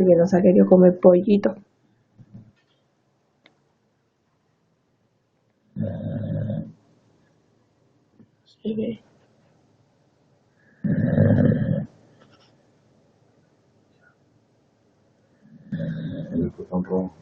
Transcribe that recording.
Porque no se ha querido comer pollito. Sí, ve. El botón rojo.